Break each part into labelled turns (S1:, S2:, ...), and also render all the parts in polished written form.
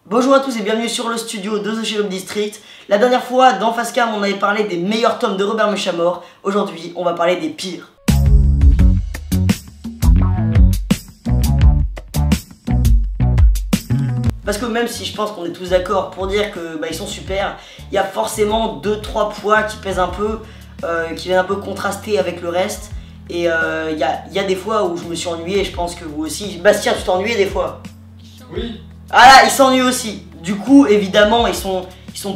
S1: Bonjour à tous et bienvenue sur le studio de The Cherub District. La dernière fois, dans Facecam, on avait parlé des meilleurs tomes de Robert Muchamore. Aujourd'hui, on va parler des pires. Parce que même si je pense qu'on est tous d'accord pour dire que ils sont super, il y a forcément 2-3 poids qui pèsent un peu, qui viennent un peu contraster avec le reste. Et il y a des fois où je me suis ennuyé, et je pense que vous aussi. Bastien, tu t'es ennuyé des fois?
S2: Oui.
S1: Ah là, il s'ennuie aussi. Du coup, évidemment, ils sont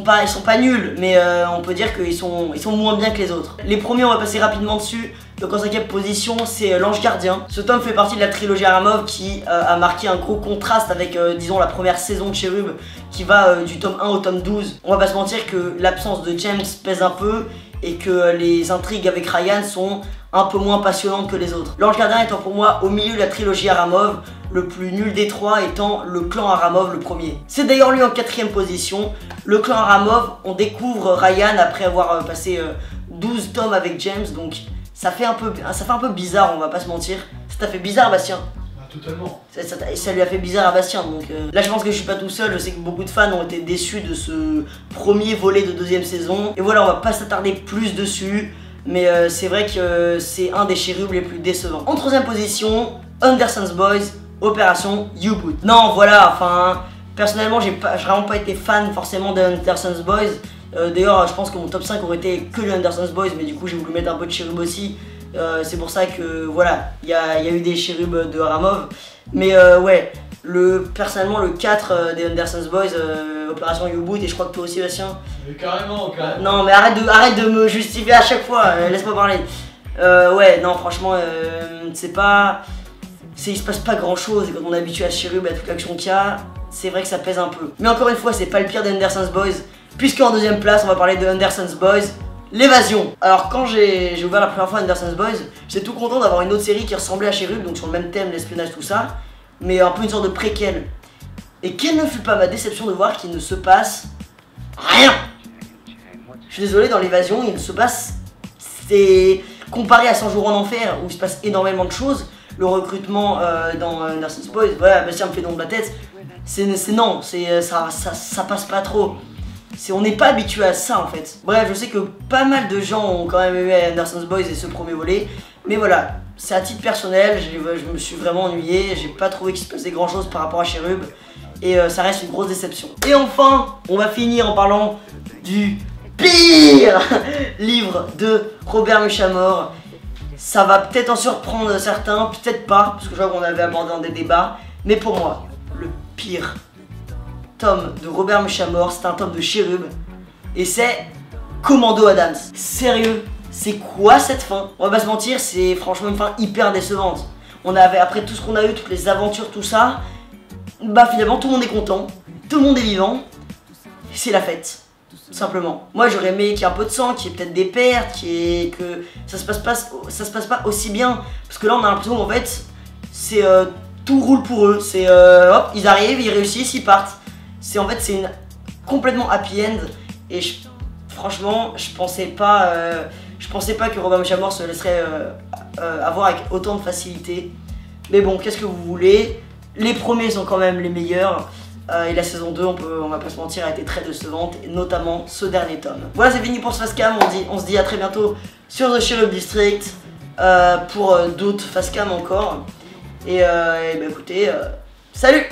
S1: pas nuls, mais on peut dire qu'ils sont moins bien que les autres. Les premiers, on va passer rapidement dessus. Donc en 5ème position, c'est L'Ange Gardien. Ce tome fait partie de la trilogie Aramov qui a marqué un gros contraste avec, disons, la première saison de Cherub qui va du tome 1 au tome 12. On va pas se mentir que l'absence de James pèse un peu et que les intrigues avec Ryan sont un peu moins passionnantes que les autres. L'Ange Gardien étant pour moi au milieu de la trilogie Aramov, le plus nul des trois étant le clan Aramov le premier. C'est d'ailleurs lui en 4ème position. Le clan Aramov, on découvre Ryan après avoir passé 12 tomes avec James, donc ça fait un peu bizarre, on va pas se mentir. Ça t'a fait bizarre, Bastien?
S2: Totalement.
S1: Ça lui a fait bizarre à Bastien, donc là je pense que je suis pas tout seul, je sais que beaucoup de fans ont été déçus de ce premier volet de 2ème saison. Et voilà, on va pas s'attarder plus dessus, mais c'est vrai que c'est un des Cherubs les plus décevants. En 3ème position, Anderson's Boys, Opération U-Boot. Non, voilà, enfin, personnellement j'ai vraiment pas été fan forcément de Anderson's Boys. D'ailleurs, je pense que mon top 5 aurait été que le Anderson's Boys, mais du coup j'ai voulu mettre un peu de Cherub aussi. C'est pour ça que voilà, il y a eu des Cherubs de Aramov. Mais ouais, personnellement le 4 des Anderson's Boys, Opération U-Boot, et je crois que toi aussi, Bastien.
S2: Mais carrément.
S1: Non mais arrête de me justifier à chaque fois, laisse-moi parler. Ouais, non franchement, il se passe pas grand chose, et quand on est habitué à Cherub et à toute l'action qu'il y a, c'est vrai que ça pèse un peu. Mais encore une fois, c'est pas le pire des Anderson's Boys, puisque en 2ème place, on va parler de Anderson's Boys, L'évasion. Alors quand j'ai ouvert la première fois Anderson's Boys, j'étais tout content d'avoir une autre série qui ressemblait à Cherub, donc sur le même thème, l'espionnage, tout ça, mais un peu une sorte de préquel. Et quelle ne fut pas ma déception de voir qu'il ne se passe rien. Je suis désolé, dans l'évasion, il ne se passe... C'est comparé à 100 jours en enfer, où il se passe énormément de choses, le recrutement dans Anderson's Boys, voilà, Bastien me fait dans la tête, ça passe pas trop. On n'est pas habitué à ça en fait. Bref, je sais que pas mal de gens ont quand même aimé Anderson's Boys et ce premier volet, mais voilà, c'est à titre personnel, je me suis vraiment ennuyé, j'ai pas trouvé qu'il se passait grand chose par rapport à Cherub, et ça reste une grosse déception. Et enfin, on va finir en parlant du pire livre de Robert Muchamore. Ça va peut-être en surprendre certains, peut-être pas, parce que je vois qu'on avait abordé dans des débats, mais pour moi, le pire tome de Robert Muchamore, c'est un tome de Cherub, et c'est Commando Adams. Sérieux, c'est quoi cette fin? On va pas se mentir, c'est franchement une fin hyper décevante. Après tout ce qu'on a eu, toutes les aventures, tout ça, finalement tout le monde est content, tout le monde est vivant, c'est la fête. Simplement. Moi j'aurais aimé qu'il y ait un peu de sang, qu'il y ait peut-être des pertes, que ça se passe pas aussi bien. Parce que là on a l'impression qu'en fait c'est tout roule pour eux. C'est hop, ils arrivent, ils réussissent, ils partent. En fait c'est complètement happy end. Et franchement je pensais pas que Robert Muchamore se laisserait avoir avec autant de facilité. Mais bon, qu'est-ce que vous voulez? Les premiers sont quand même les meilleurs. Et la saison 2, on va pas se mentir, a été très décevante, et notamment ce dernier tome. Voilà, c'est fini pour ce Facecam, on se dit à très bientôt sur The Cherub District pour d'autres Facecam encore. Et écoutez, salut!